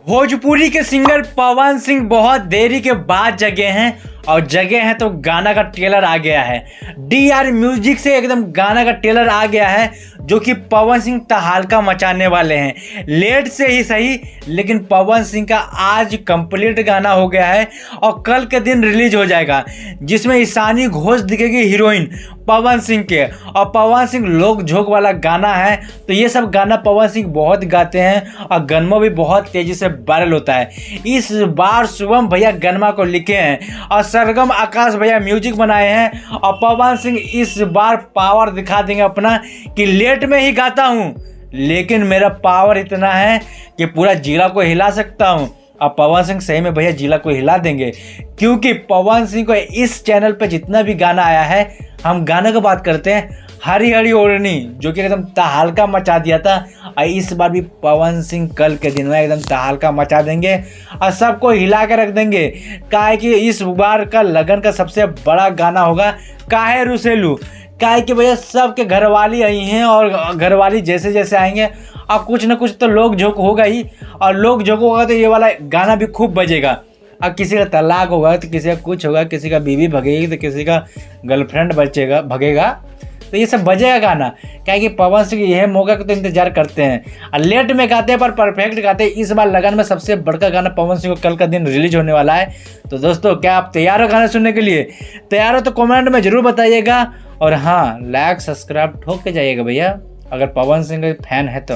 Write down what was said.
भोजपुरी के सिंगर पवन सिंह बहुत देरी के बाद जगे हैं और जगे हैं तो गाना का ट्रेलर आ गया है। DR म्यूजिक से एकदम गाना का ट्रेलर आ गया है जो कि पवन सिंह तहलका मचाने वाले हैं। लेट से ही सही लेकिन पवन सिंह का आज कंप्लीट गाना हो गया है और कल के दिन रिलीज हो जाएगा, जिसमें ईशानी घोष दिखेगी हीरोइन पवन सिंह के। और पवन सिंह लोक झोंक वाला गाना है, तो ये सब गाना पवन सिंह बहुत गाते हैं और गनमा भी बहुत तेजी से वायरल होता है। इस बार शुभम भैया गनमा को लिखे हैं और सरगम आकाश भैया म्यूजिक बनाए हैं और पवन सिंह इस बार पावर दिखा देंगे अपना कि लेट में ही गाता हूँ लेकिन मेरा पावर इतना है कि पूरा जिला को हिला सकता हूँ। अब पवन सिंह सही में भैया जिला को हिला देंगे, क्योंकि पवन सिंह को इस चैनल पे जितना भी गाना आया है, हम गाने की बात करते हैं हरी हरी ओढ़नी जो कि एकदम तहलका मचा दिया था, और इस बार भी पवन सिंह कल के दिन में एकदम तहलका मचा देंगे और सबको हिला के रख देंगे। काहे कि इस बार का लगन का सबसे बड़ा गाना होगा काहे रुसेलू। काहे कि भैया सबके घरवाली आई हैं और घरवाली जैसे जैसे आएंगे और कुछ ना कुछ तो लोक झोंक होगा ही, और लोक झोंक होगा तो ये वाला गाना भी खूब बजेगा। अब किसी का तलाक होगा तो किसी का कुछ होगा, किसी का बीवी भगेगी तो किसी का गर्लफ्रेंड भगेगा, तो ये सब बजेगा गाना। क्या कि पवन सिंह यह मौका का तो इंतजार करते हैं और लेट में गाते हैं पर परफेक्ट गाते हैं। इस बार लगन में सबसे बड़का गाना पवन सिंह को कल का दिन रिलीज होने वाला है। तो दोस्तों क्या आप तैयार हो गाना सुनने के लिए? तैयार हो तो कमेंट में ज़रूर बताइएगा, और हाँ लाइक सब्सक्राइब ठोक के जाइएगा भैया अगर पवन सिंह के फैन है तो।